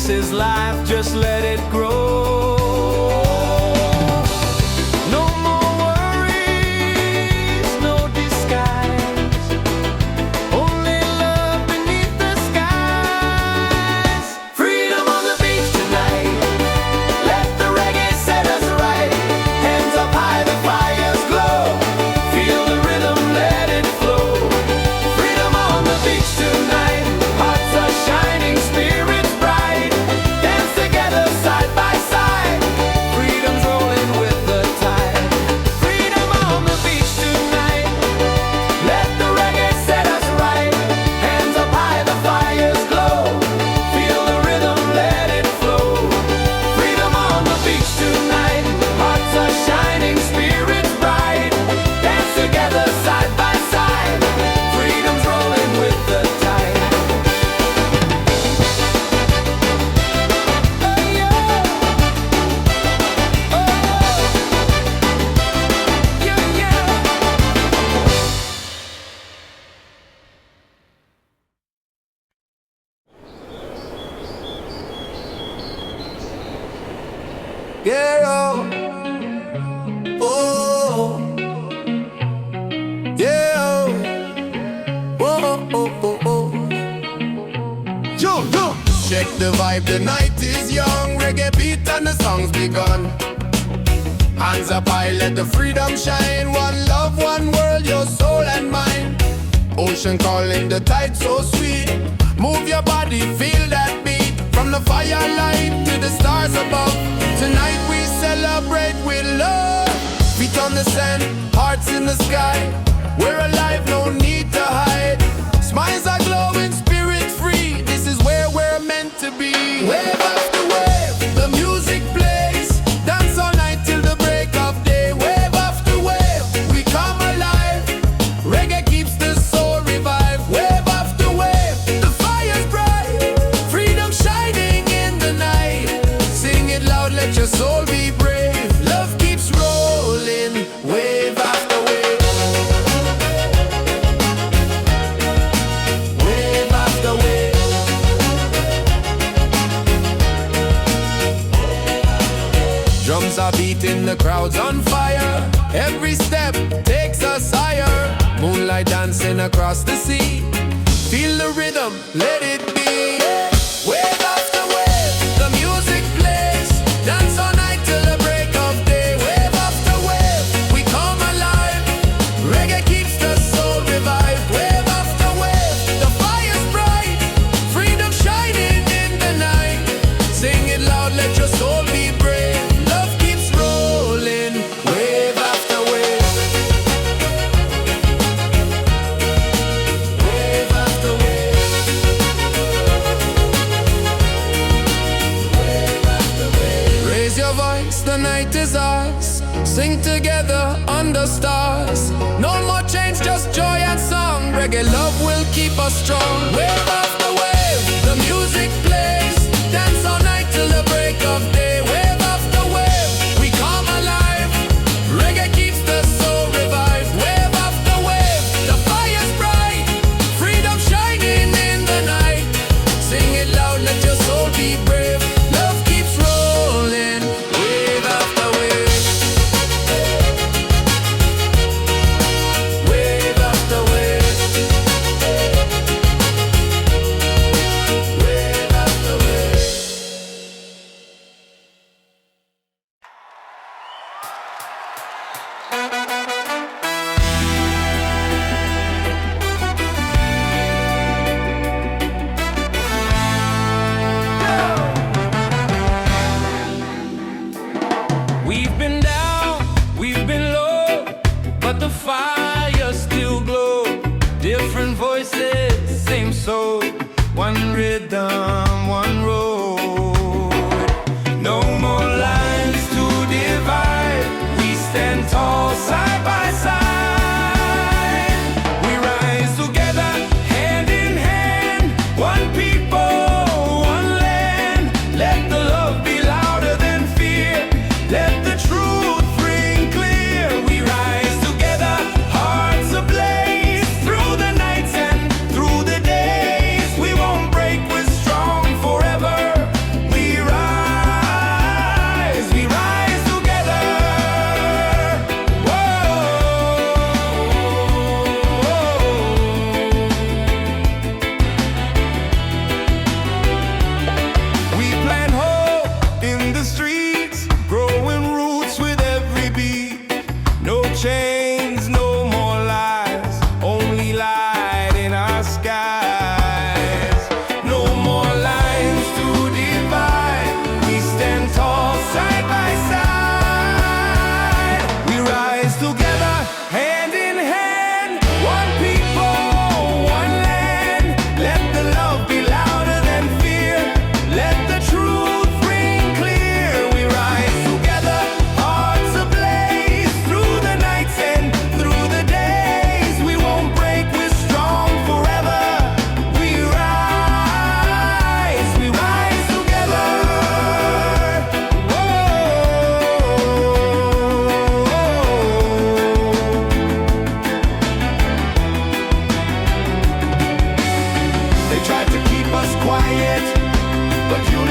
This is life, just let it grow. No more worries, no disguise, only love beneath the skies. Freedom on the beach tonight, let the reggae set us right. Hands up high, the fires glow, feel the rhythm, let it flow. Freedom on the beach tonight, hearts are shining, spirits bright. Dance together side by side, freedom's rolling with the tide. Freedom on the beach tonight, let the reggae set us right. Hands up high, the fires glow, feel the rhythm, let it flow. Freedom on the beach tonight, hearts are shining, spirits bright. Dance together side by side, freedom's rolling with the tide. Yeah, oh, oh, yeah, oh, oh, oh, oh. Jump, jump. Check the vibe, the night is young. Reggae beat and the song's begun. Hands up high, let the freedom shine. One love, one world, your soul and mine. Ocean calling, the tide so sweet. Move your body, feel that beat. From the firelight to the stars above. Tonight we celebrate with love. Feet on the sand, hearts in the sky. We're alive, no need to hide. Smiles are glowing, spirit free. This is where we're meant to be. Wave after wave, the music plays. Dance all night till the break of day. Wave after wave, we come alive. Reggae keeps the soul revived. Wave after wave, the fire's bright. Freedom shining in the night. Sing it loud, let your soul be brave. Love keeps rolling, wave after wave. Wave after wave. Drums are beating, the crowd's on fire. Every step takes us higher. Moonlight dancing across the sea. Feel the rhythm, let it be. Wave after wave, the music plays. Dance all night till the break of day. Wave after wave, we come alive. Reggae keeps the soul revived. Wave after wave, the fire's bright. Freedom shining in the night. Sing it loud, let your soul be brave. Love keeps rolling, wave after wave. Wave after wave. Raise your voice, the night is ours. Sing together under stars. No more change, just joy and song. Reggae love will keep us strong. Wave after wave, the music plays. Dance all night till the break of day. Wave after wave, we come alive. Reggae keeps the soul revived. Wave after wave, the fire's bright. Freedom shining in the night. Sing it loud, let your soul be brave. Love keeps rolling, wave after wave. Wave after wave. Wave after wave. We've been down, we've been low, but the fire still glow. Different voices, same soul. One rhythm, one road. No more lines to divide. We stand tall side by side. We rise together, hand in hand. One people, one land. Let the love be louder than fear. Let the truth ring clear. We rise together, hearts ablaze. Through the nights and through the days, we won't break, we're strong.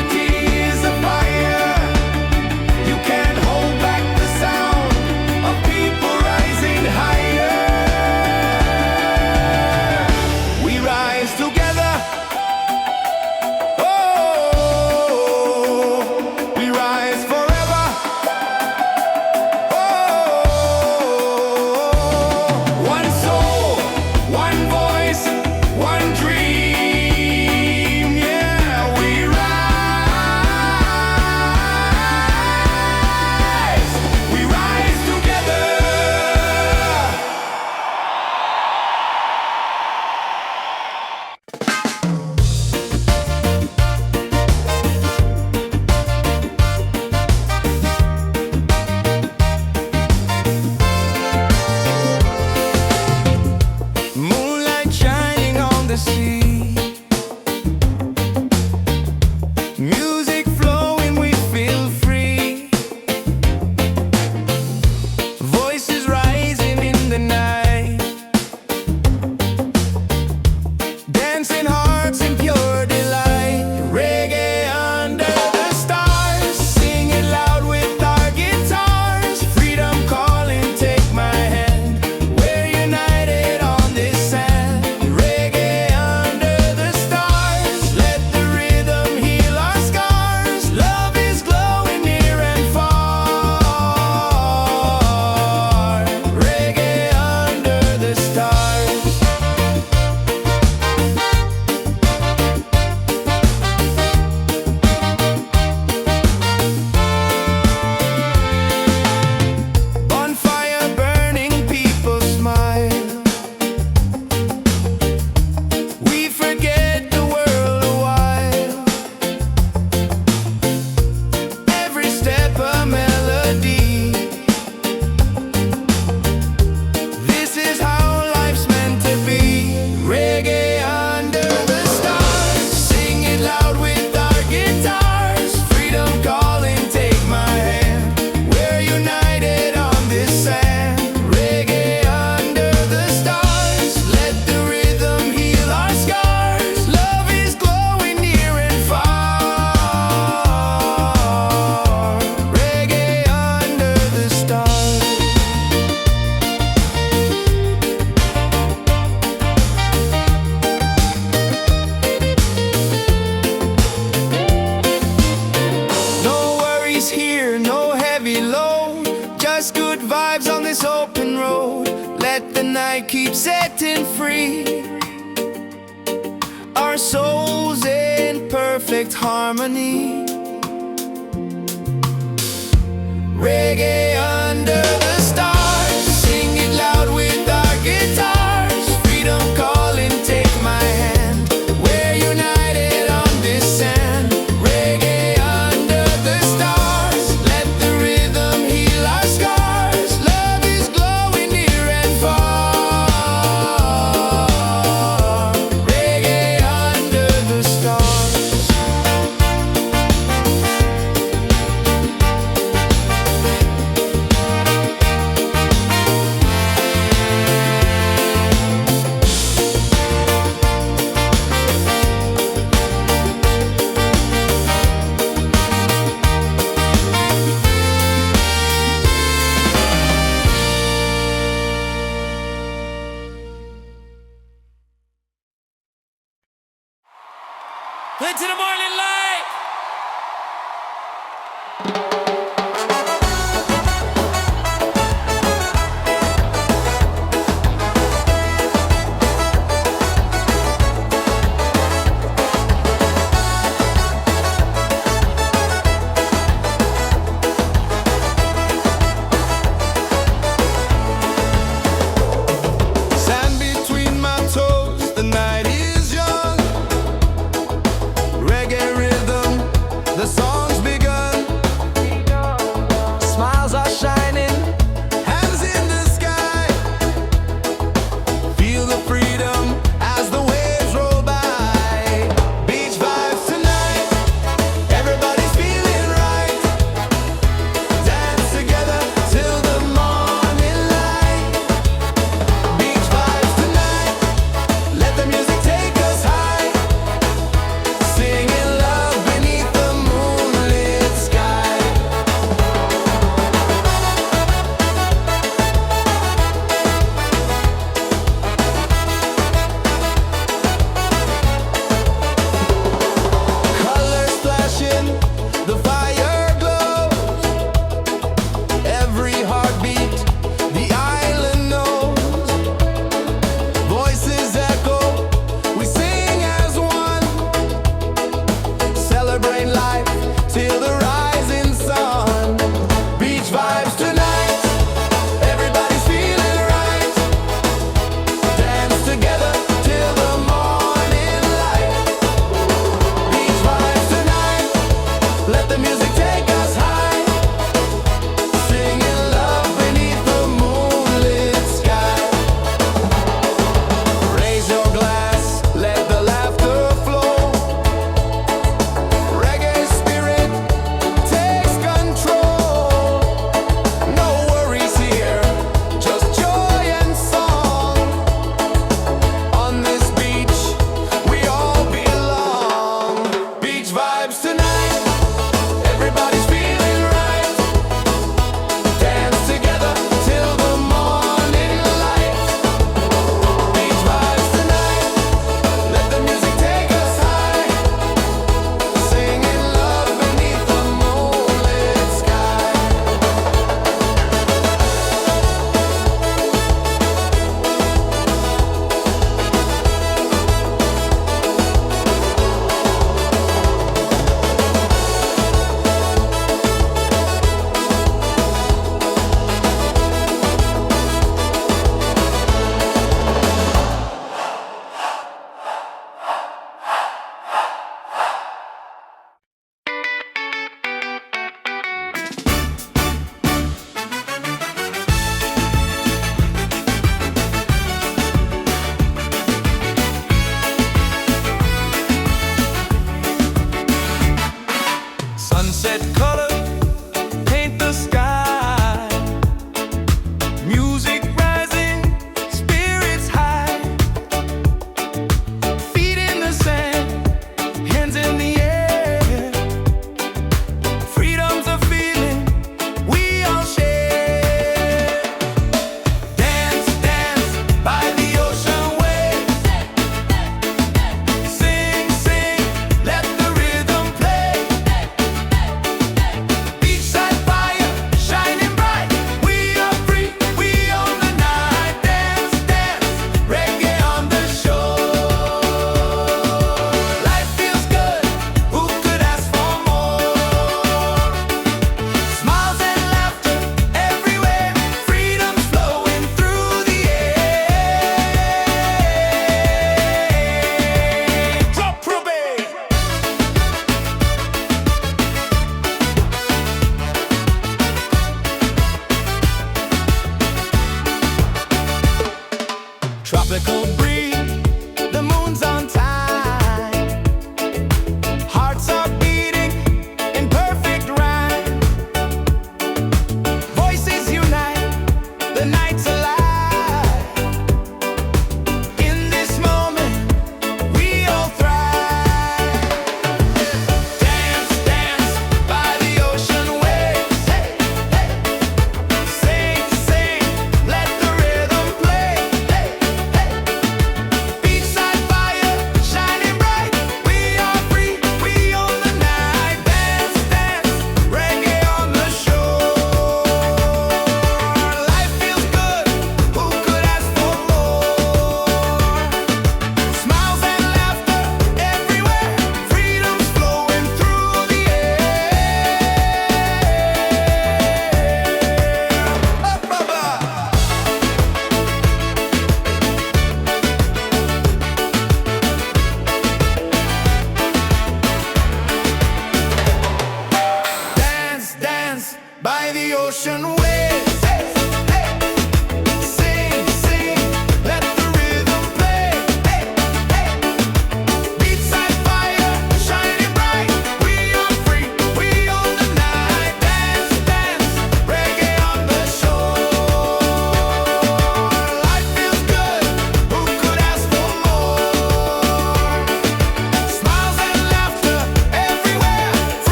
melody is a fire. You can't hold back the sound of people rising higher. We rise together. Oh, we rise forever. Oh, one soul, one voice, one dream. Yeah, we rise. We rise together. Moonlight shining on the sea, music flowing, we feel free. Voices rising in the night, dancing hearts in pure delight. Reggae under the stars, singing loud with our guitars. Freedom calling, take my hand. We're united on this sand. Reggae under the stars, let the rhythm heal our scars. Love is glowing near and far. Reggae under the stars. Bonfire burning, people smile. We forget the world a while. Every step a melody. This is how life's meant to be. Reggae under the stars, sing it loud with our guitars. Freedom calling, take my hand. We're united on this sand. Reggae under the stars, let the rhythm heal our scars. Love is glowing near and far. Reggae under the stars. No worries here, no heavy load. Just good vibes on this open road. Let the night keep setting free. Our souls in perfect harmony. Reggae under the stars, sing it loud with our guitars. Freedom calling, take my hand. We're united on this sand. Reggae under the stars, let the rhythm heal our scars. Love is glowing near and far. Reggae under the stars. Into the morning light. Sand between my toes, the night is young. Reggae rhythm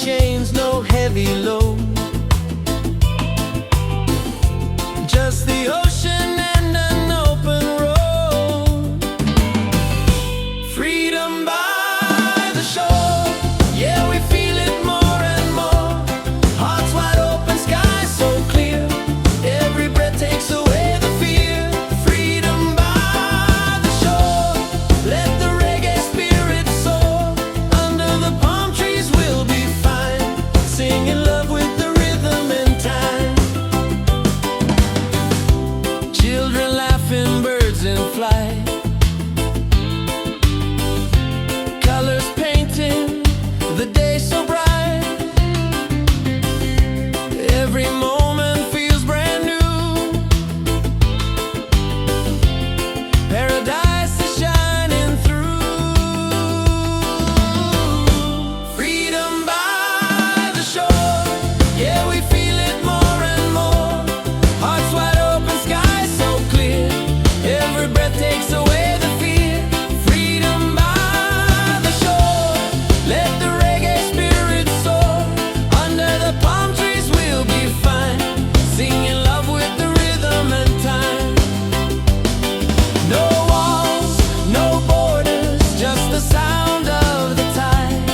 chains, no heavy load. Just the ocean and an open road. Freedom by the shore. Yeah, we feel it more and more. Hearts wide open, sky so clear. Every breath takes away the fear. Freedom by the shore. Let the reggae spirit soar. Under the palm trees we'll be fine, singing love with the rhythm and time. Children laughing, birds in flight, colors painting the day so bright. Every moment feels brand new. Paradise is shining through. Freedom by the shore. Yeah, we feel it more and more. Hearts wide open, sky so clear. Every breath takes away the fear. Freedom by the shore. Let the reggae spirit soar. Under the palm trees we'll be fine, singing love with the rhythm and time. No walls, no borders, just the sound of the tide.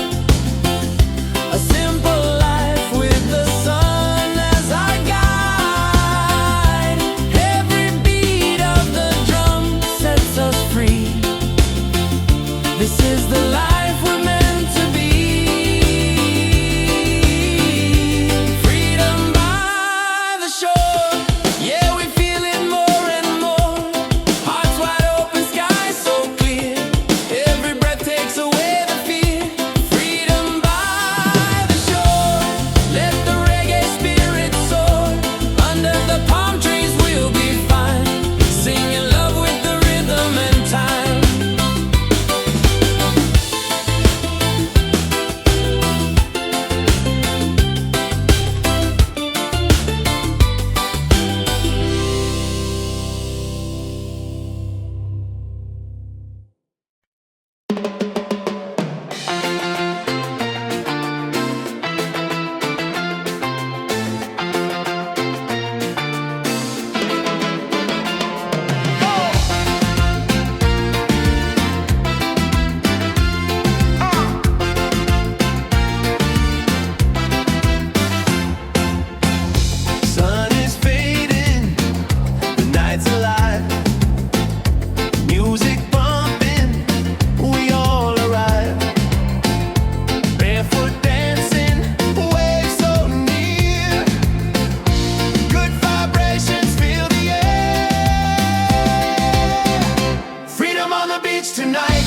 A simple life with the sun as our guide. Every beat of the drum sets us free. This is the life we're meant to be. Freedom by the shore. Yeah, we feel it more and more. Hearts wide open, sky so clear. Every breath takes away the fear. Freedom by the shore. Let the reggae spirit soar. Under the palm trees we'll be fine, singing love with the rhythm and time. Sun is fading, the night's alive. Music bumping, we all arrive. Barefoot dancing, waves so near. Good vibrations fill the air. Freedom on the beach tonight.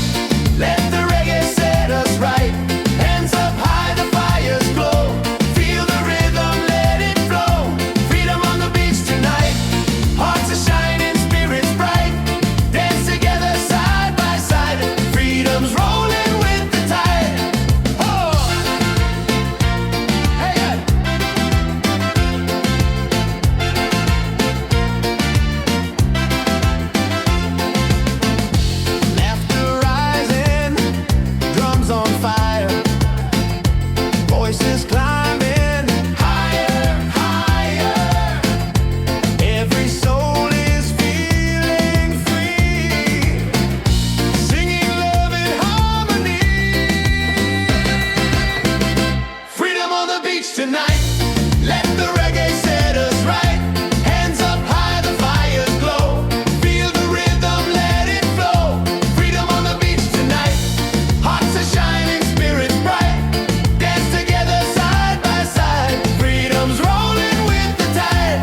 Let the reggae set us right. Hands up high, the fires glow. Feel the rhythm, let it flow. Freedom on the beach tonight. Hearts are shining, spirits bright. Dance together side by side. Freedom's rolling with the tide. Oh! Hey, hey. Laughter rising, drums on fire. Voices climbing higher, higher. Every soul is feeling free, singing love in harmony. Freedom on the beach tonight. Let the reggae set us right. Hands up high, the fires glow. Feel the rhythm, let it flow. Freedom on the beach tonight. Hearts are shining, spirits bright. Dance together side by side. Freedom's rolling with the tide.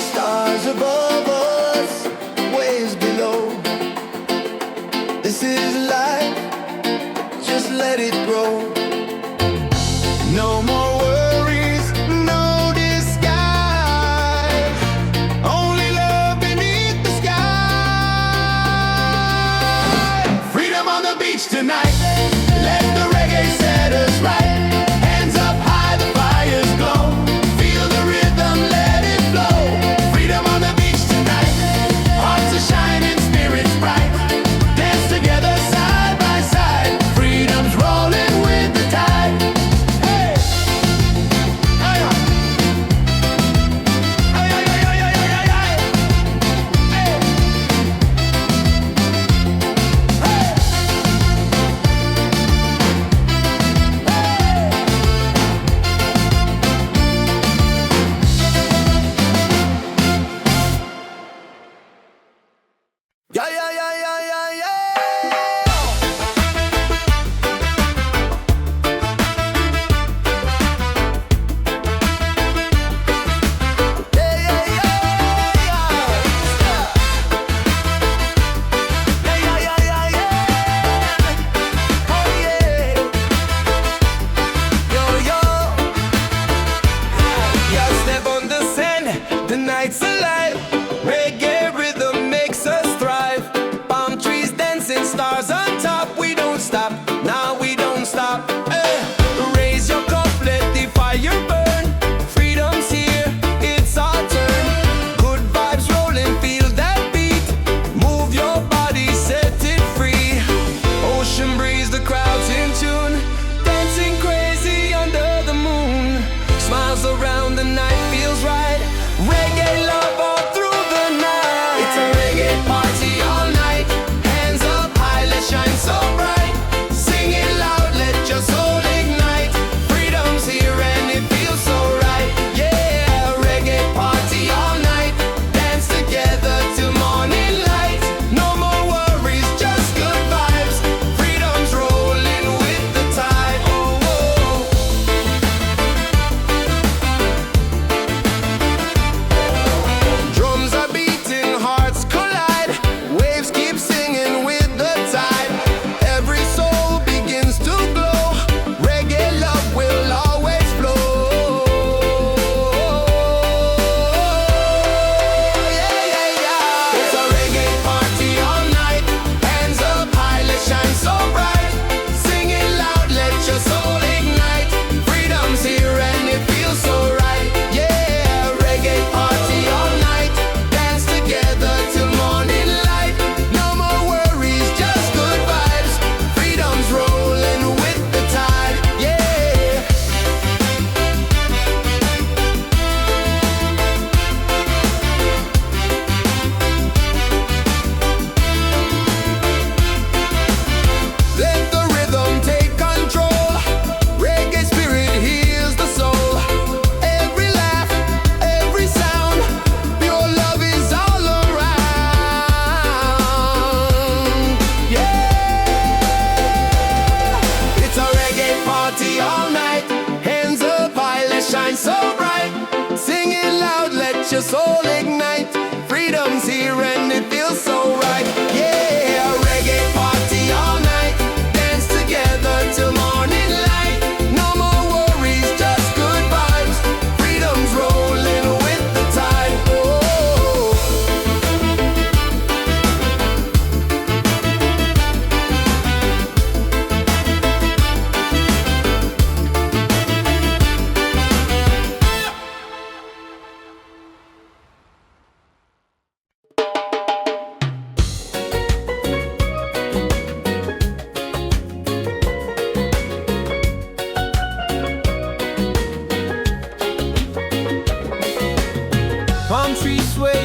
Stars above us, waves below. This is life, just let it grow. No more worries, no disguise. Only love beneath the sky. Freedom on the beach tonight. Let the reggae set us right. Hands up high, the fires glow. Feel the rhythm, let it flow. Freedom on the beach tonight. Hearts are shining, spirits bright. Dance together side by side. Freedom's rolling with the tide.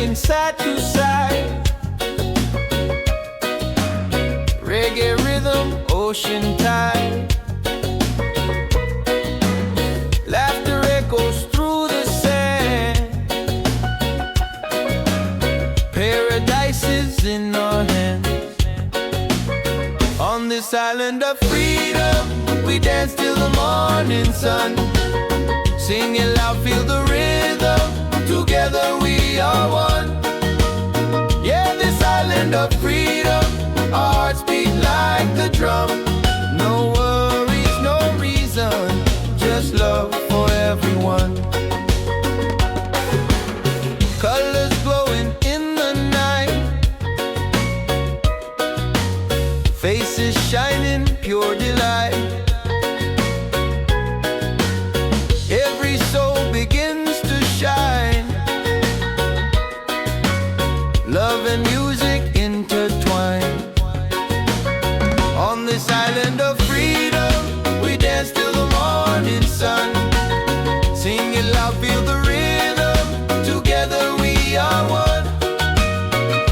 swaying side to side. Reggae rhythm, ocean tide. Laughter echoes through the sand. Paradise is in our hands. On this island of freedom, we dance till the morning sun. Sing it loud, feel the rhythm. Together we are one. Yeah, this island of freedom, our hearts beat like the drum. No worries, no reason, just love for everyone. Colors glowing in the night, faces shining, pure delight. Every soul begins to shine. Love and music intertwine. On this island of freedom, we dance till the morning sun. Sing it loud, feel the rhythm. Together we are one.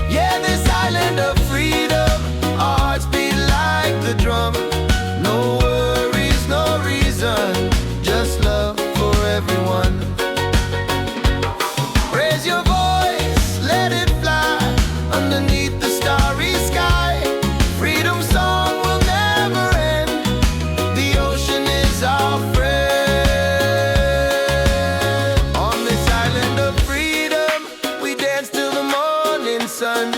Yeah, this island of freedom, our hearts beat like the drum. No worries, no reason, just love for everyone. Raise your voice, let it fly underneath the starry sky. Freedom song will never end. The ocean is our friend. On this island of freedom, we dance till the morning sun.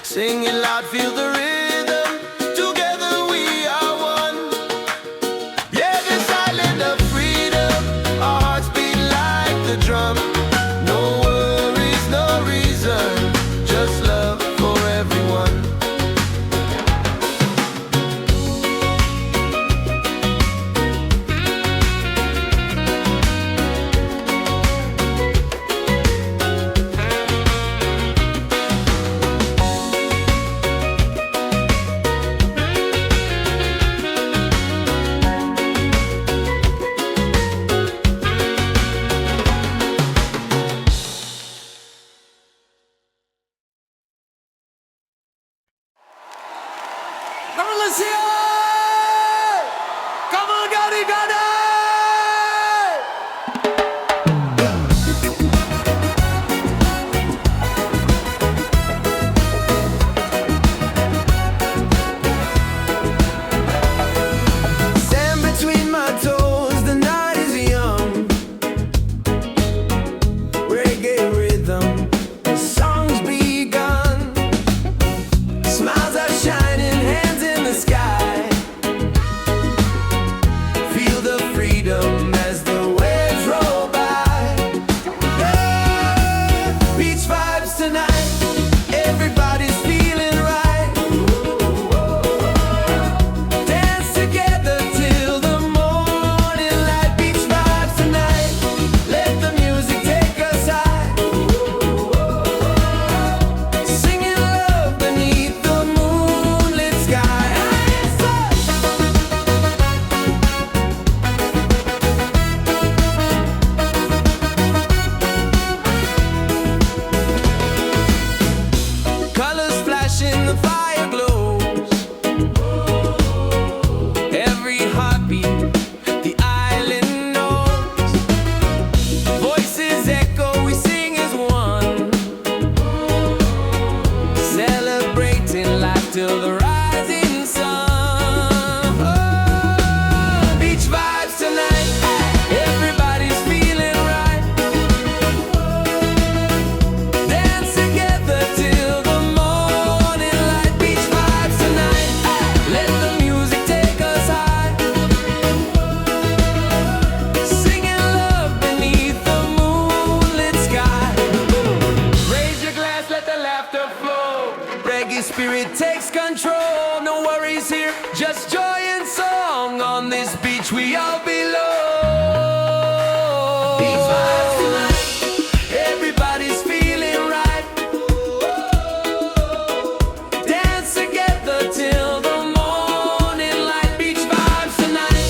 Sing it loud, feel the rhythm. Together we are one. Yeah, this island of freedom, our hearts beat like the drum. No worries, no reason, just love for everyone. Come on, let's hear it! Come on, Gotti, Gotti! Sand between my toes, the night is young. Reggae rhythm, the song's begun. Smiles are shining, hands in the sky. Feel the freedom as the waves roll by. Yeah, beach vibes tonight, everybody's feeling right. Dance together till the morning light. Beach vibes tonight, let the music take us high. Singing love beneath the moonlit sky. Colors flashing, the fire glows. Every heartbeat, the island knows. Voices echo, we sing as one. Celebrating life till the rising sun. Oh, beach vibes tonight, everybody's feeling right. Dance together till the morning light. Beach vibes tonight, let the music take us high. Singing love beneath the moonlit sky. Raise your glass, let the laughter flow. Reggae spirit takes control. No worries here, just joy and song. On this beach we all belong. Beach vibes tonight, everybody's feeling right. Dance together till the morning light. Beach vibes tonight,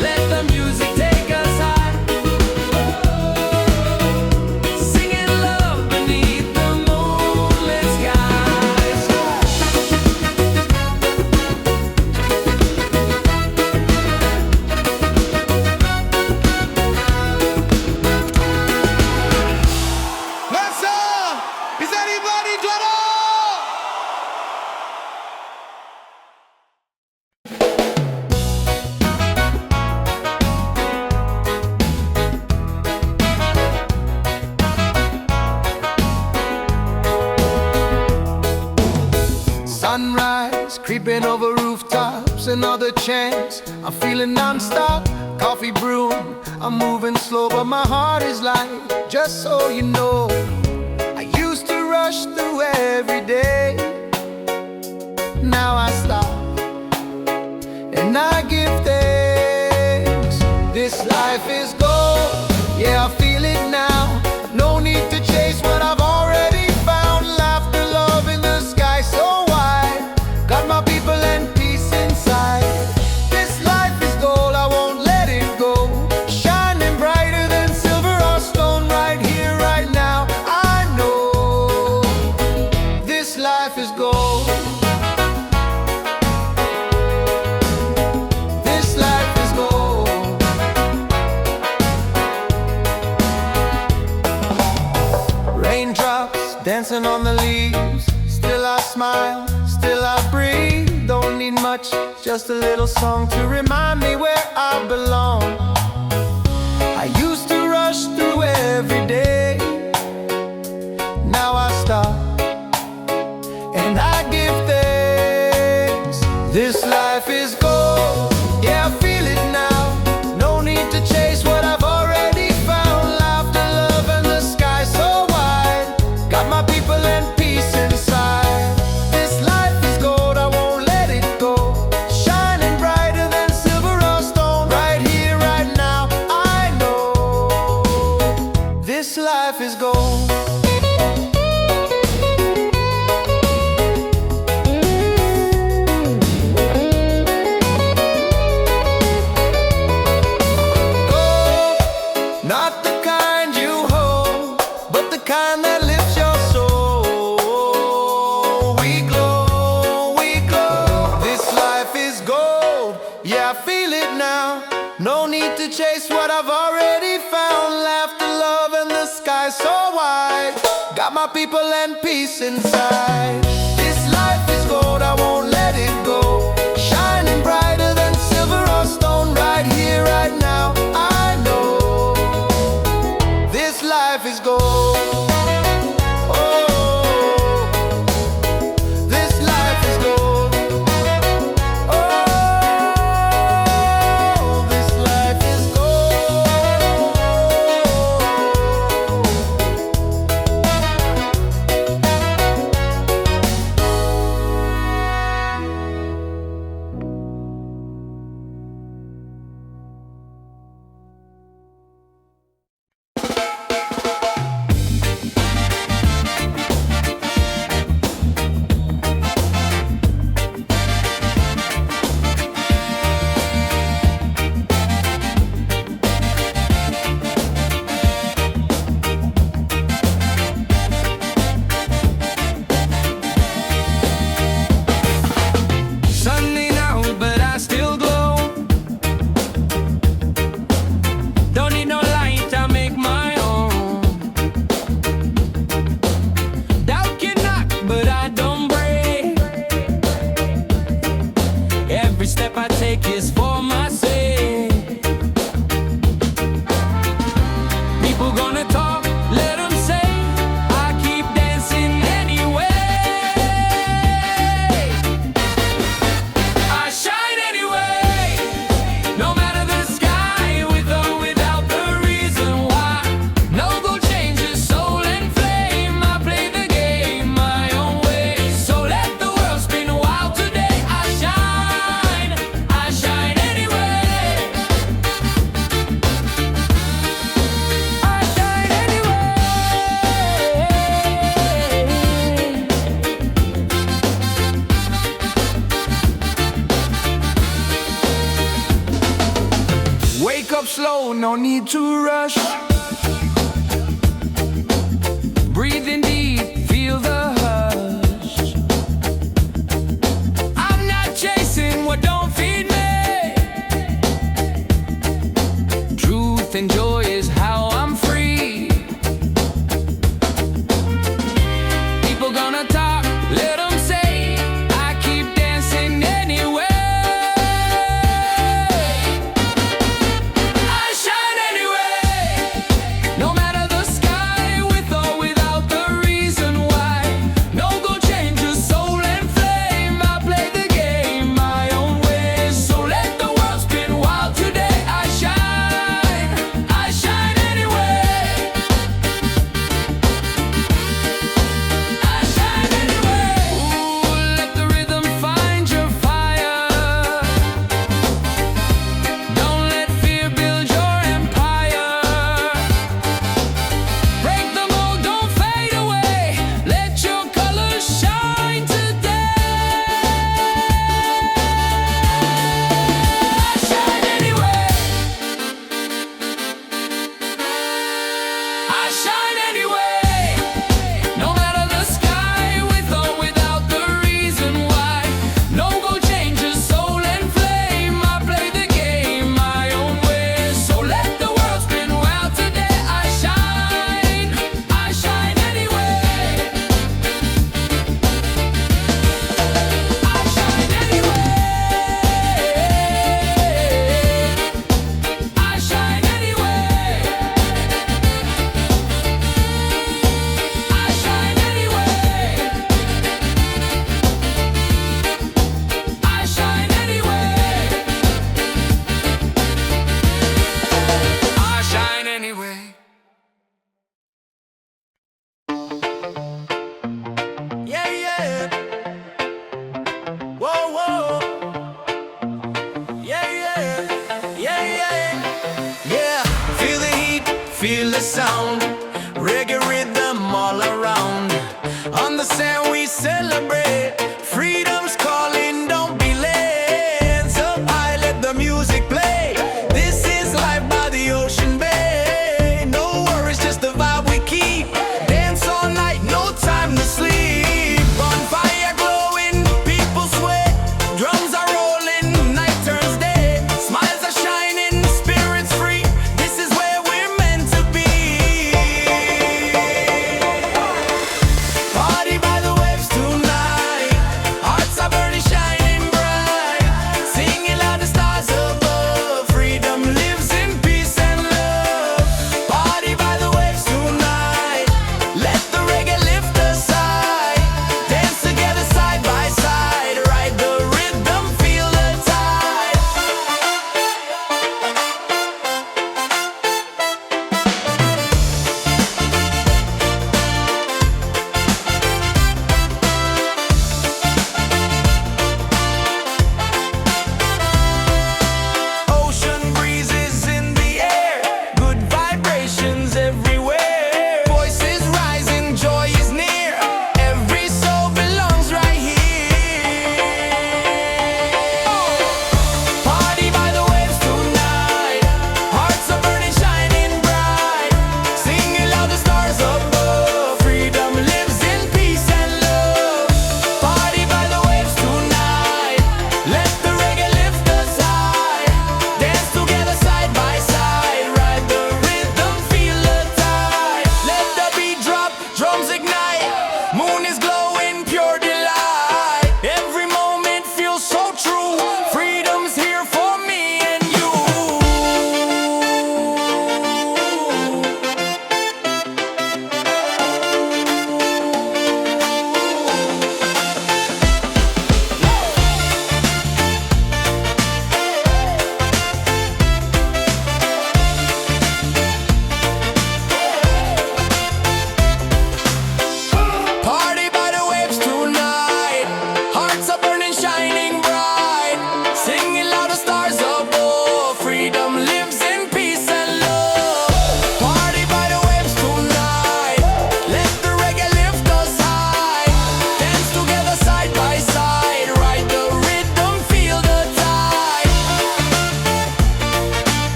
let the music take us high. Singing love beneath Been over rooftops and other chants. I'm feeling non-stop, coffee brewing. I'm moving slow, but my heart is light. Just so you know, I used to rush through every day. Now I stop and I give thanks. This life is gold, yeah, I feel it now. No need to chase what I've already found. Laughter, love in the sky so wide. Got my people and peace inside. This life is gold, I won't let it go. Shining brighter than silver or stone. Right here, right now, I know this life is gold. This life is gold. Raindrops dancing on the leaves. Still I smile, still I breathe. Don't need much, just a little song to remind me where I belong. I used to rush through every day. Now I stop and I give thanks. This life is gold, yeah, I feel it now. No need to chase what I've already found. Laughter, love, and the sky so wide. Got my people and peace inside. This life is gold, I won't let it go. Shining brighter than silver or stone. Right here, right now, I know this life is gold. Not the kind you hold, but the kind that lifts your soul. We glow, we glow. This life is gold, yeah, I feel it now. No need to chase what I've already found. Laughter, love, and the sky so wide. Got my people and peace inside. This life is gold, I won't let it go. Shining brighter than silver or stone. Right here, right now, I know this life is gold. Oh, this life is gold. Oh, this life is Sunday now, but I still glow. Don't need no light, I make my own. Doubt can knock, but I don't break. Every step I take is for my sake. People gonna talk, let them say. I keep dancing anyway. I shine anyway, no matter the sky, with or without the reason why. No gold changes soul and flame. I play the game my own way. So let the world spin wild today. I shine anyway. I shine anyway. Wake up slow, no need to rush. Breathe in deep, feel the hush. I'm not chasing what don't feed me. Truth and joy is how I'm free. People gonna talk, let them say. I keep dancing anyway. I shine anyway, no matter the sky, with or without the reason why. No gold changes soul and flame. I play the game feel the sound, reggae rhythm all around. On the sand we celebrate, freedom's calling, don't be late. Hands up high, let the music play. This is life by the ocean bay. No worries, just the vibe we keep. Dance all night, no time to sleep. Bonfire glowing, people sweat, drums are rolling, night turns day. Smiles are shining, spirits free. This is where we're meant to be.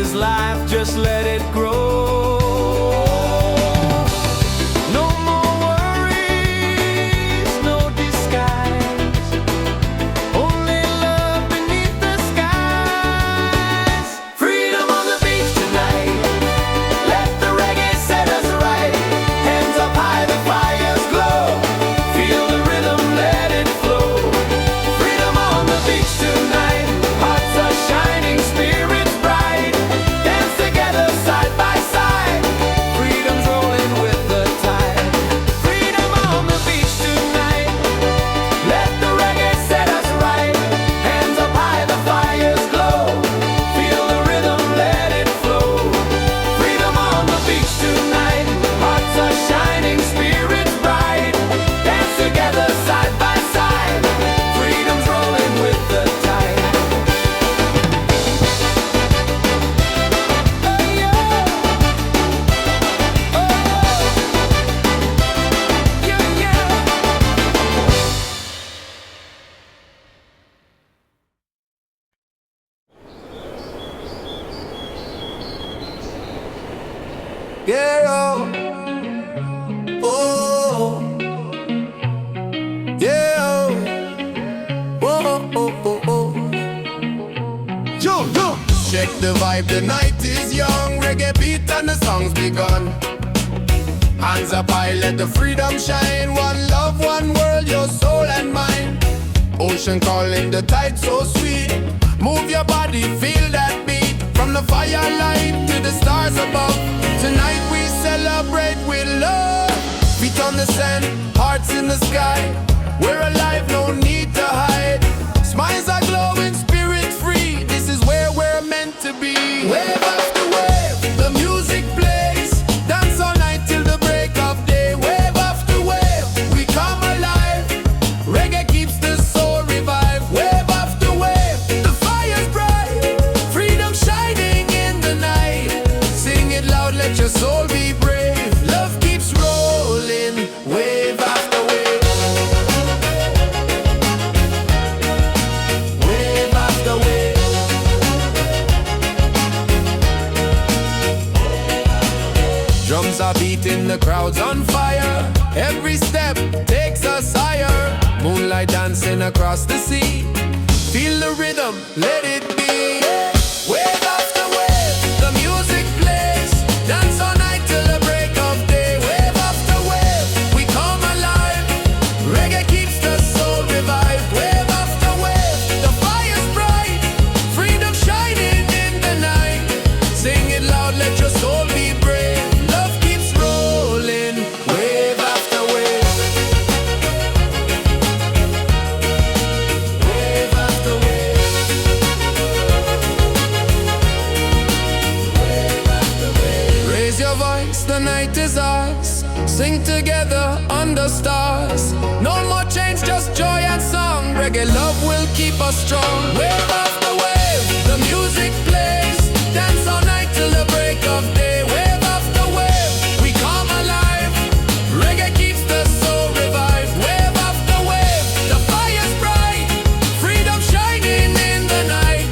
is life, just let it grow. No more worries, no disguise, only love beneath the skies. Freedom on the beach tonight, let the reggae set us right. Hands up high, the fires glow, feel the rhythm, let it flow. Freedom on the beach tonight, hearts are shining, spirits bright. Dance together side by side, freedom's rolling with the tide. Freedom on the beach tonight, let the reggae set us right. Hands up high, the fires glow, feel the rhythm, let it flow. Freedom on the beach tonight, hearts are shining, spirits bright. Dance together side by side, freedom's rolling with the tide. Oh yeah, yeah, yeah. Yeah, oh, yeah, oh, oh, oh, oh. Yo, yo. Check the vibe, the night is young. Reggae beat and the song's begun. Hands up high, let the freedom shine. One love, one world, your soul and mine. Ocean calling, the tide so sweet. Move your body, feel that beat. From the firelight to the stars above. Tonight we celebrate with love. Feet on the sand, hearts in the sky. We're alive, no need to hide. Smiles are glowing, spirit free. This is where we're meant to be. Wave after wave, the music plays. Dance all night till the break of day. Wave after wave, we come alive. Reggae keeps the soul revived. Wave after wave, the fire's bright. Freedom shining in the night. Sing it loud, let your soul be brave. Love keeps rolling, wave after wave. Wave after wave. Drums are beating, the crowd's on fire. Every step takes us higher. Moonlight dancing across the sea. Feel the rhythm, let it be. Wave after wave, the music plays. Dance all night till the break of day. Wave after wave, we come alive. Reggae keeps the soul revived. Wave after wave, the fire's bright. Freedom shining in the night. Sing it loud, let your soul be brave. Love keeps rolling, wave after wave. Wave after wave. Wave after wave. Raise your voice, the night is ours. Sing together under stars. No more change, just joy and song. Reggae love will keep us strong. Wave after wave, the music plays. Dance all night till the break of day. Wave after wave, we come alive. Reggae keeps the soul revived. Wave after wave, the fire's bright. Freedom shining in the night.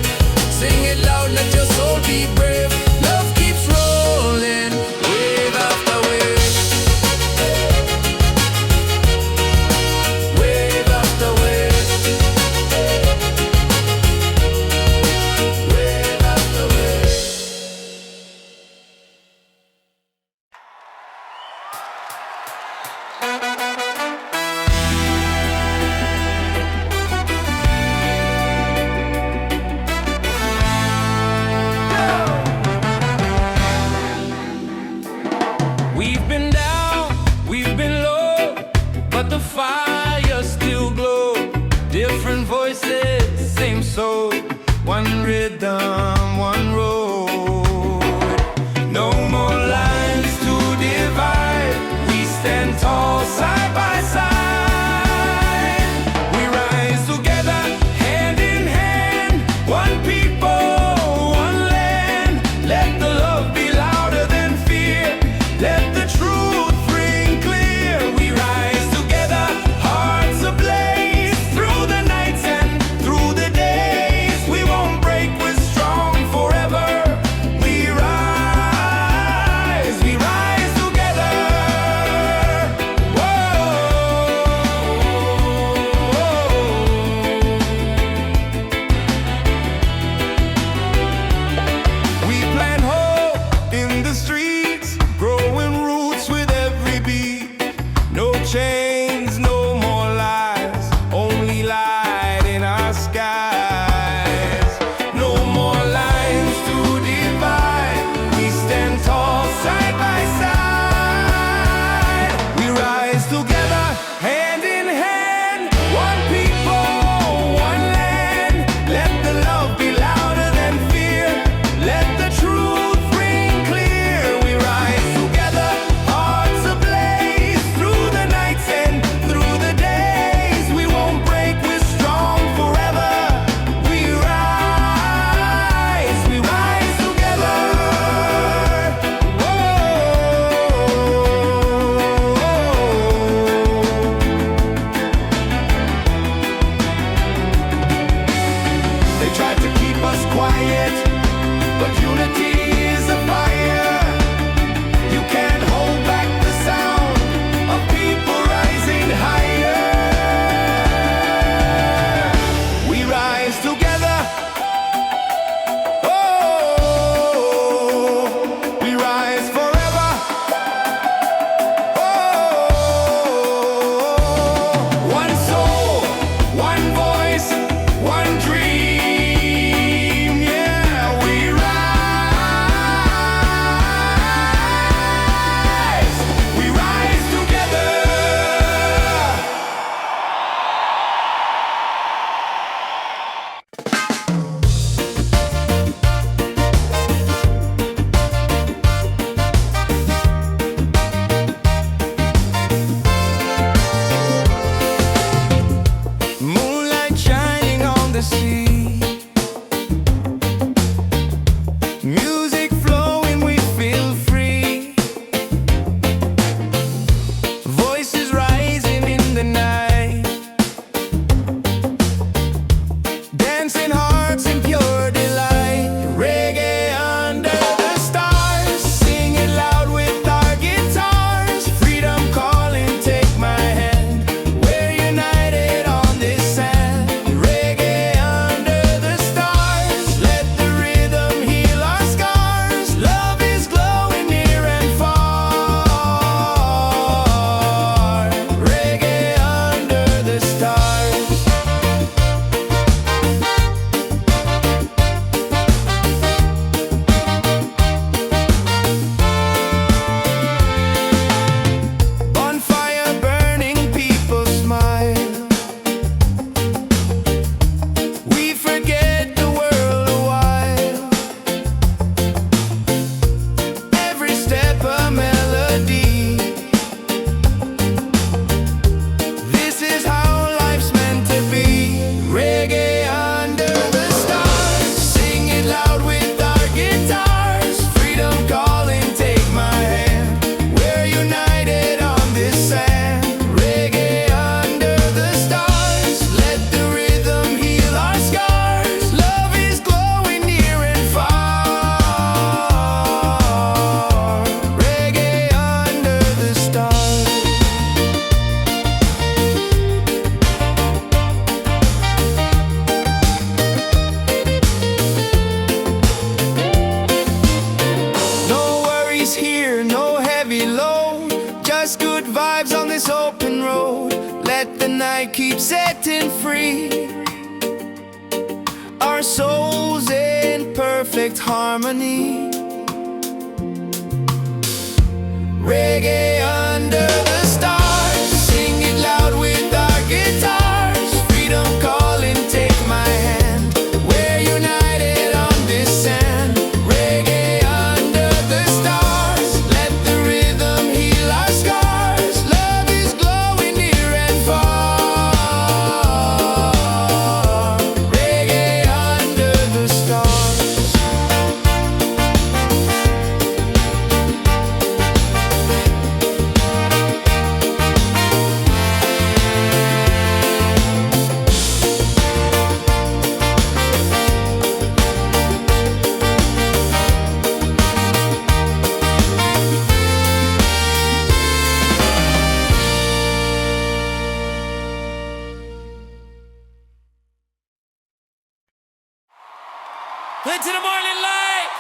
Sing it loud, let your soul be brave. Love keeps rolling, wave after wave. Wave after wave. Wave after wave. We've been down, we've been low, but the fire still glow. Different voices, same soul. One rhythm, one road. No more lines to divide. We stand tall side by side. We rise together, hand in hand. One people, one land. Let the love be louder than fear. Let the truth ring clear. We rise together, hearts ablaze. Through the nights and through the days, we won't break, we're strong. night keeps setting free our souls in perfect harmony. Reggae under the stars, sing it loud with our guitars. Freedom calling, take my hand. We're united on this sand. Reggae under the stars, let the rhythm heal our scars. Love is glowing near and far. Reggae under the stars. Into the morning light.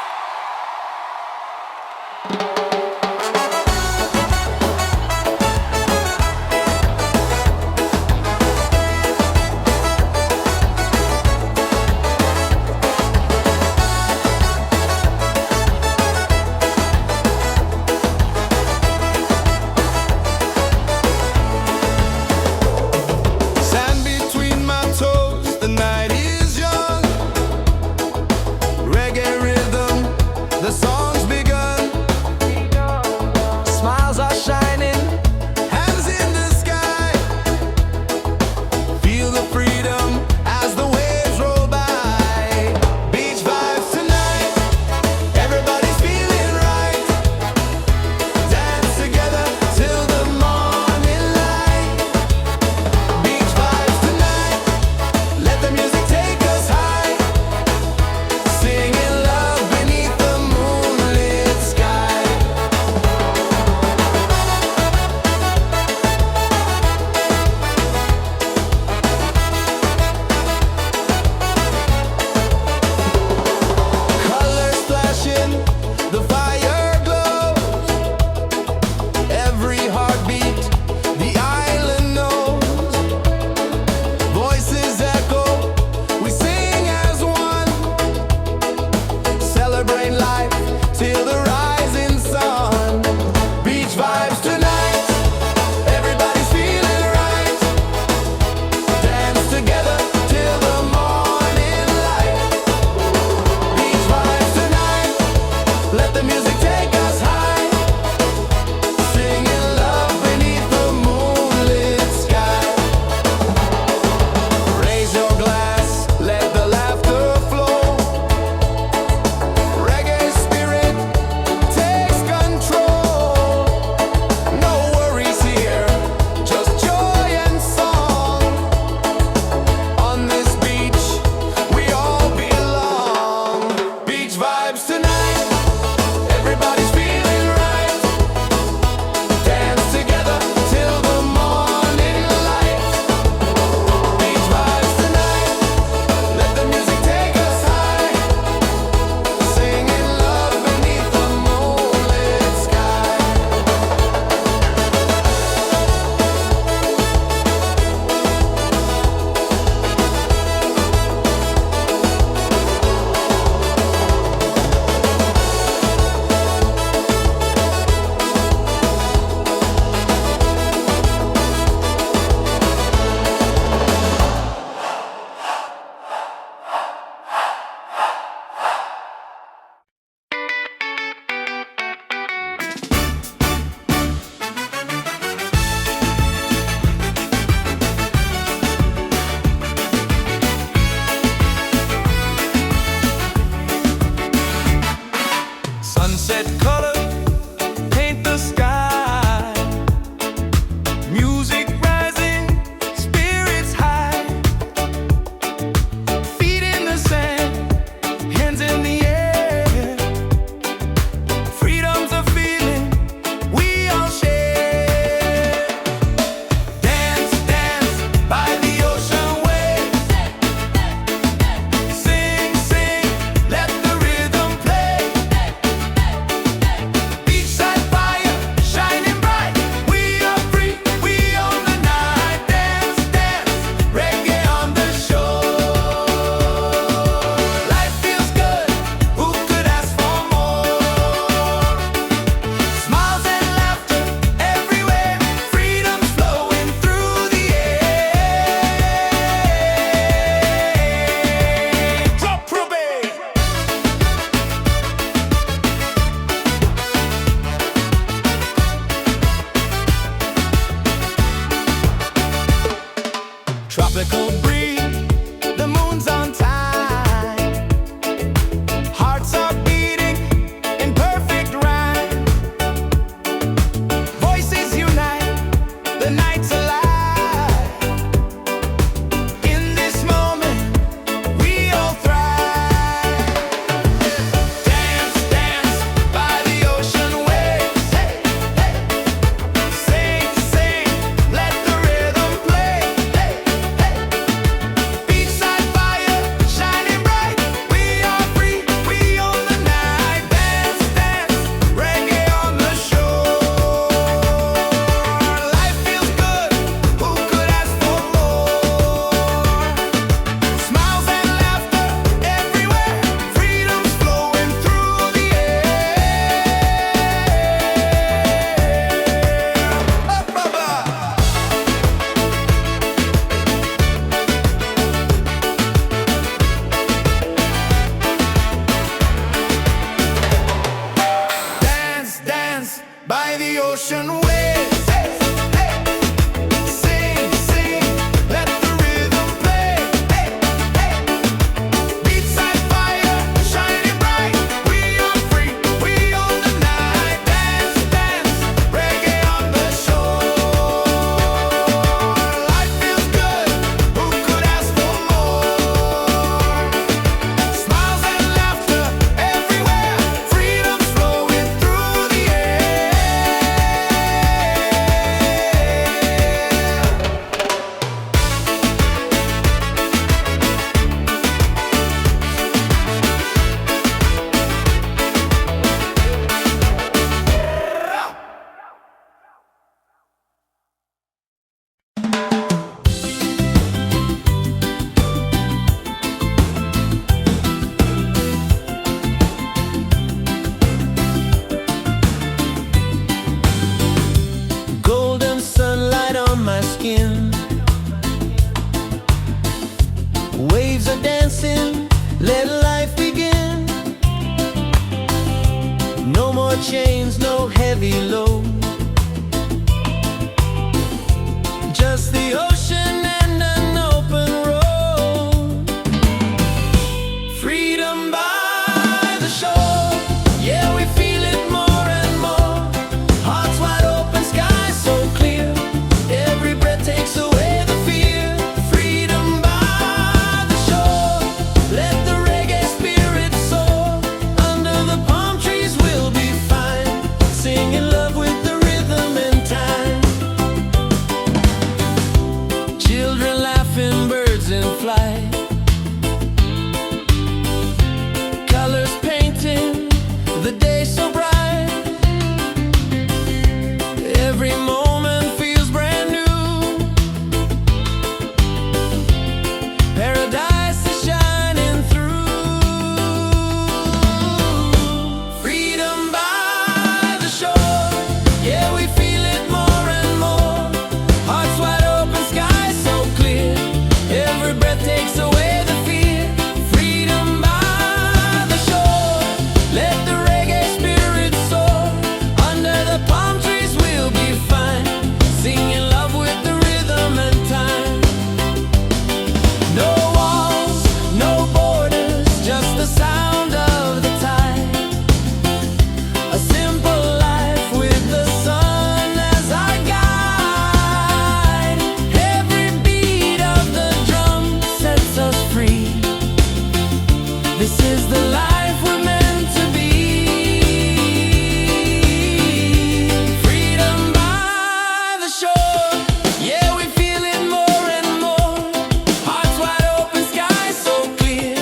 Sand between my toes, the night is young. Reggae rhythm chains, no heavy load. Just the ocean and an open road. Freedom by the shore. Yeah, we feel it more and more. Hearts wide open, sky so clear. Every breath takes away the fear. Freedom by the shore. Let the reggae spirit soar. Under the palm trees we'll be fine, singing love with the rhythm and time. Children laughing, birds in flight, colors painting the day so bright. Every moment feels brand new. Paradise is shining through. Freedom by the shore. Yeah, we feel it more and more. Hearts wide open, sky so clear. Every breath takes away the fear. Freedom by the shore. Let the reggae spirit soar. Under the palm trees we'll be fine, singing love with the rhythm and time. No walls, no borders, just the sound of the tide. A simple life with the sun as our guide. Every beat of the drum sets us free. This is the life we're meant to be. Freedom by the shore. Yeah, we feel it more and more. Hearts wide open, sky so clear.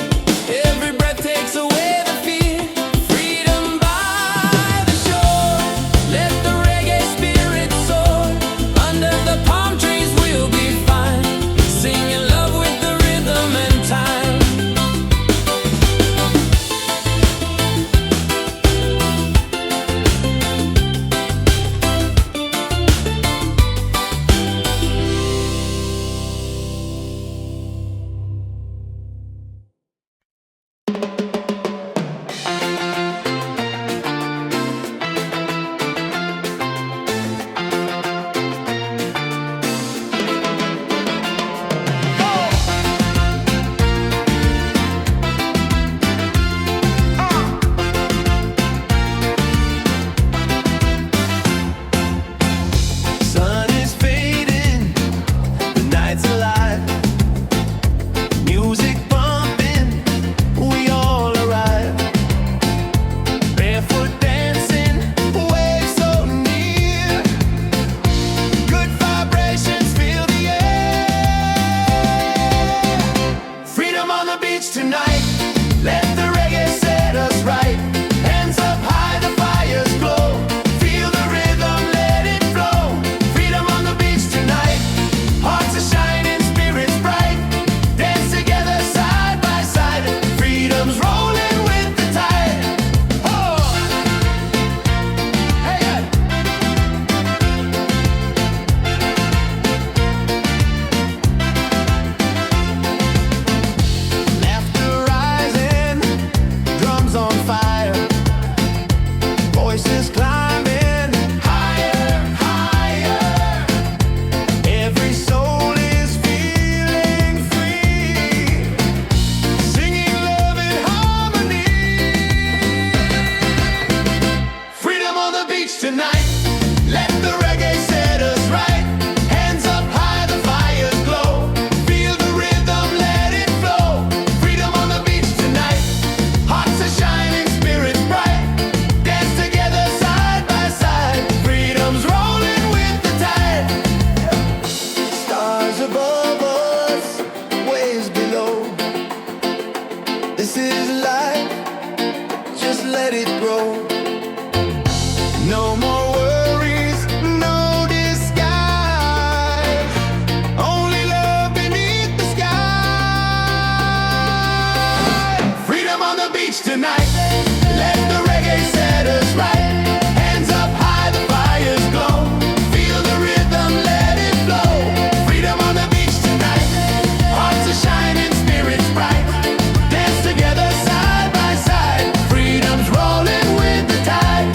Every breath takes away the fear. Freedom by the shore. Let the reggae spirit soar. Under the palm trees we'll be fine, singing love with the rhythm and time. Sun is fading, the night's alive. Music bumping, we all arrive. Barefoot dancing, waves so near. Good vibrations fill the air. Freedom on the beach tonight. Let the reggae set us right. Hands up high, the fires glow. Feel the rhythm, let it flow. Freedom on the beach tonight. Hearts are shining, spirits bright. Dance together side by side. Freedom's rolling with the tide. Oh! Hey, yeah. Laughter rising, drums on fire. Voices climbing higher, higher. Every soul is feeling free, singing love in harmony. Freedom on the beach tonight. Let the reggae set us right. Hands up high, the fires glow. Feel the rhythm, let it flow. Freedom on the beach tonight. Hearts are shining, spirits bright. Dance together side by side. Freedom's rolling with the tide. Stars above us, waves below. This is life, just let it grow. No more worries, no disguise. Only love beneath the sky. Freedom on the beach tonight. Let the reggae set us right. Hands up high, the fires glow. Feel the rhythm, let it flow. Freedom on the beach tonight. Hearts are shining, spirits bright. Dance together side by side. Freedom's rolling with the tide.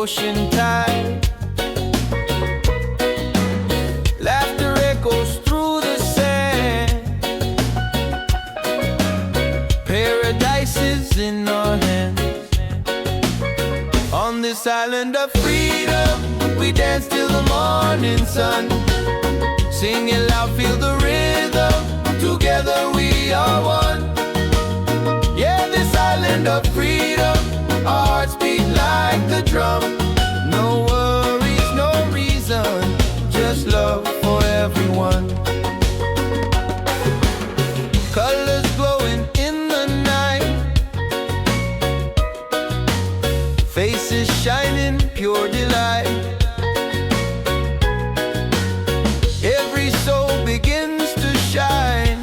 ocean tide. Laughter echoes through the sand. Paradise is in our hands. On this island of freedom, we dance till the morning sun. Sing it loud, feel the rhythm. Together we are one. Yeah, this island of freedom, our hearts beat like the drum. No worries, no reason, just love for everyone. Colors glowing in the night, faces shining, pure delight. Every soul begins to shine.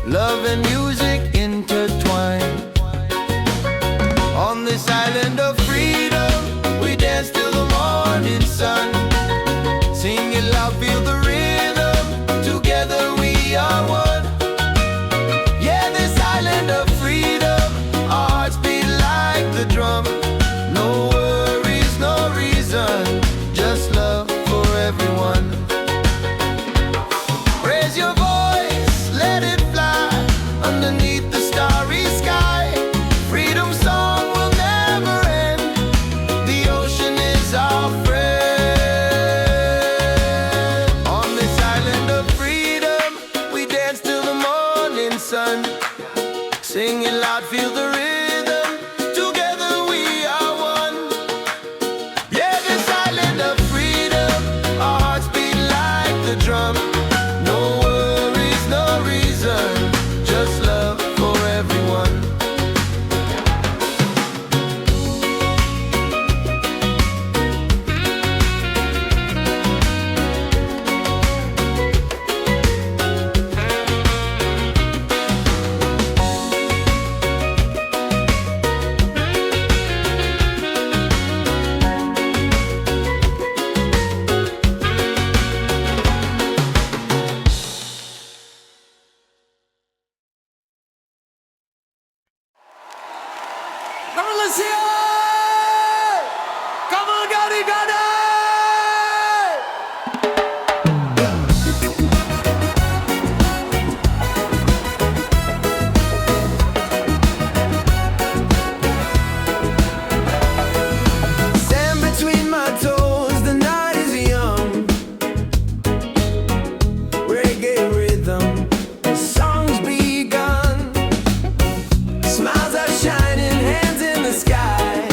Love and music intertwine. On this island of freedom, we dance till the morning sun. Sing it loud, feel the rhythm. Together we are one. Yeah, this island of freedom, our hearts beat like the drum. No worries, no reason, just love for everyone. Raise your voice, let it fly underneath the starry sky. Freedom song will never end. The ocean is our friend. On this island of freedom, we dance till the morning sun. Sing it loud, feel the rhythm. Together we are one. Yeah, this island of freedom, our hearts beat like the drum. No worries, no reason, just love for everyone. Come on, let's hear it! Come on, Gotti, Gotti! Sand between my toes, the night is young. Reggae rhythm, the song's begun. Smiles are shining, hands in the sky.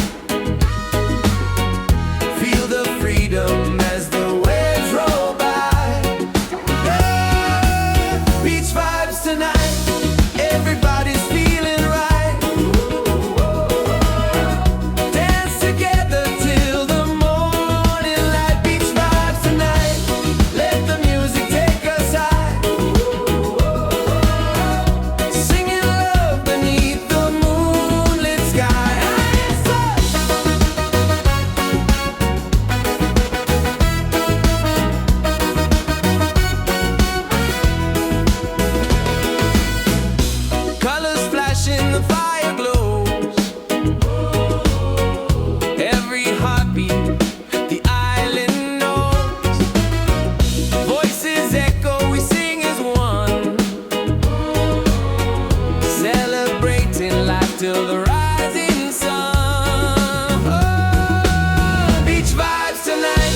Feel the freedom as the waves roll by. Yeah, beach vibes tonight, everybody's feeling right. Dance together till the morning light. Beach vibes tonight, let the music take us high. Singing love beneath the moonlit sky. Colors flashing, the fire glows. Every heartbeat, the island knows. Voices echo, we sing as one. Celebrating life till the rising sun. Oh, beach vibes tonight,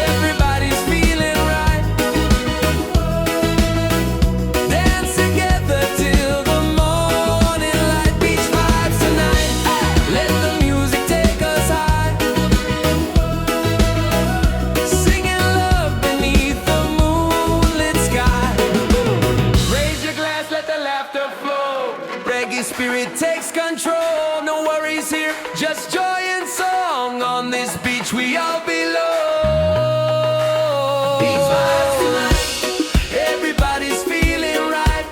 everybody's feeling right. Dance together till the morning light. Beach vibes tonight, let the music take us high. Singing love beneath the moonlit sky. Raise your glass, let the laughter flow. Reggae spirit takes control. No worries here, just joy and song. On this beach we all belong. Beach vibes tonight, everybody's feeling right.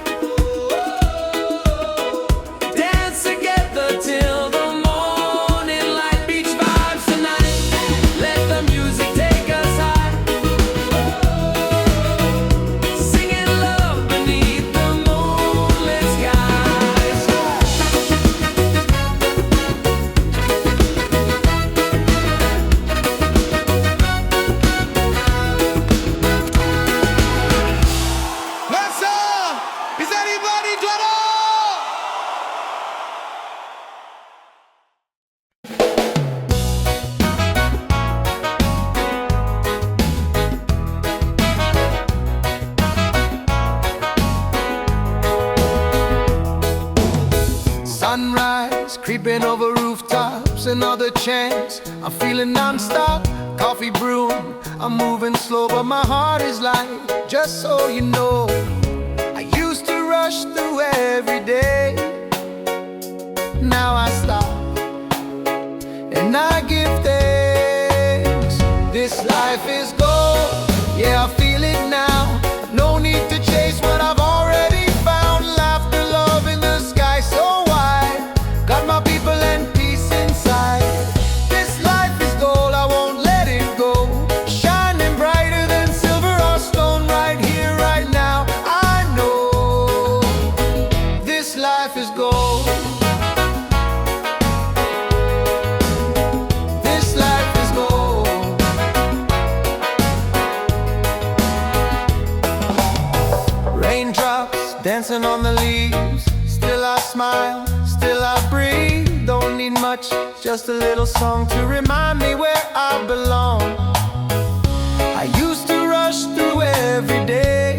Dance together till the morning light. Beach vibes tonight, let the music take us high. Singing love beneath the moonlit skies. Been over rooftops and other chants. I'm feeling non-stop, coffee brewing. I'm moving slow, but my heart is light. Just so you know, I used to rush through every day. Now I stop and I give thanks. This life is gold, yeah, I feel it now. No need to chase what I've already found. Laughter, love in the sky so wide. Got my people and peace inside. This life is gold, I won't let it go. Shining brighter than silver or stone. Right here, right now, I know this life is gold. This life is gold. Raindrops dancing on the leaves. Still I smile, still I breathe. Don't need much, just a little song to remind me where I belong. I used to rush through every day.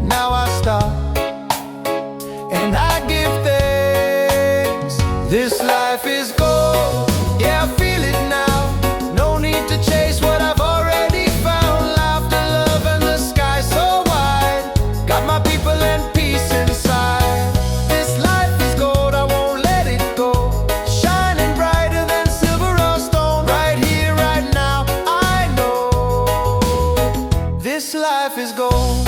Now I stop and I give thanks. This life is gold, yeah, I feel it now. No need to chase what I've already found. Laughter, love, and the sky so wide. Got my people and peace inside. This life is gold, I won't let it go. Shining brighter than silver or stone. Right here, right now, I know this life is gold.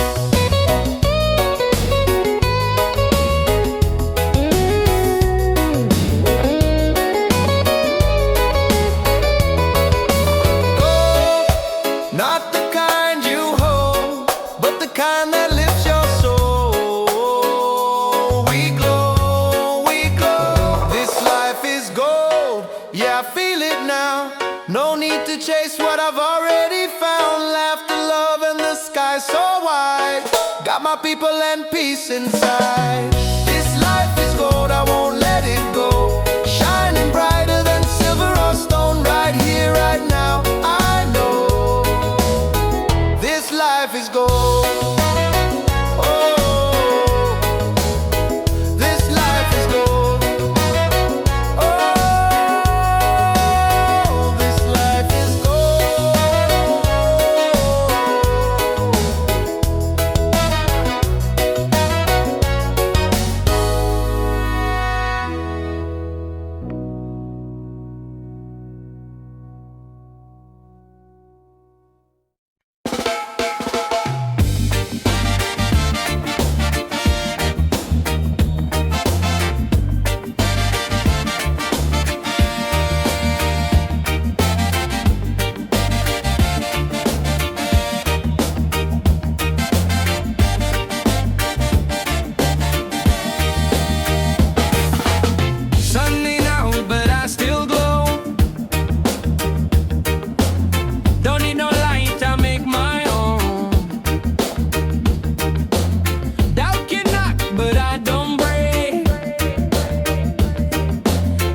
Not the kind you hold, but the kind that lifts your soul. We glow, we glow. This life is gold, yeah, I feel it now. No need to chase what I've already found. Laughter, love, and the sky so wide. Got my people and peace inside. This life is gold, I won't let it go. Shining brighter than silver or stone. Right here, right now, I know this life is gold. Oh, this life is gold. Oh, this life is gold. Sunday now, but I still glow. Don't need no light, I make my own. Doubt can knock, but I don't break.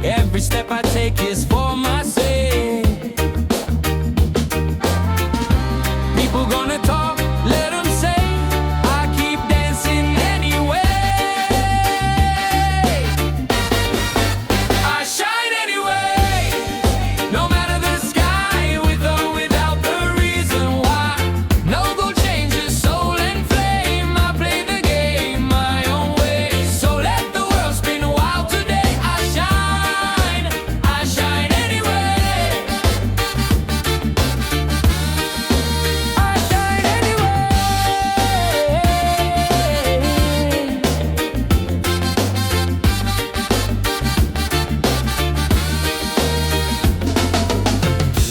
Every step I take is for my sake. People gonna talk, let them say. I keep dancing anyway. I shine anyway, no matter the sky, with or without the reason why. No gold changes soul and flame. I play the game my own way. So let the world spin wild today. I shine anyway. I shine anyway.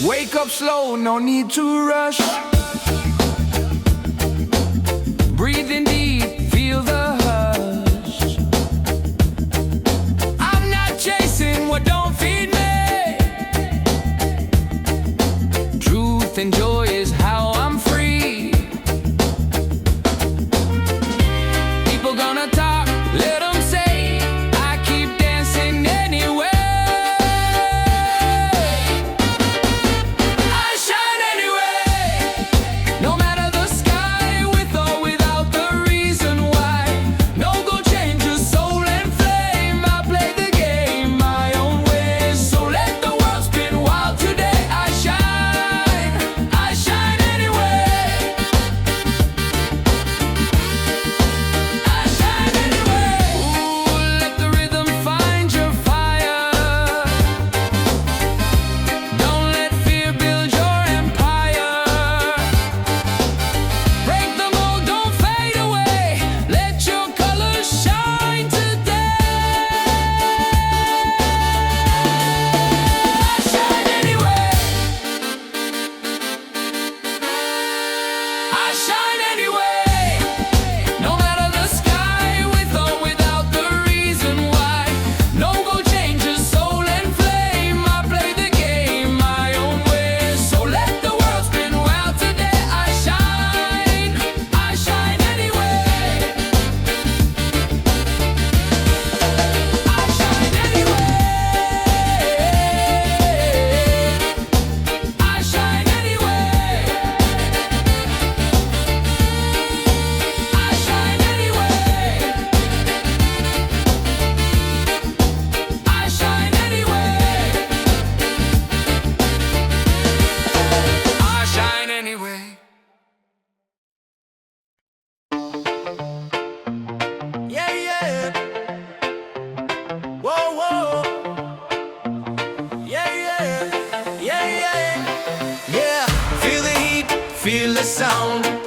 Wake up slow, no need to rush. Breathe in deep, feel the hush. I'm not chasing what don't feed me. Truth and joy is how I'm free. People gonna talk, let them say. I keep dancing anyway. I shine anyway, no matter the sky, with or without the reason. the sound.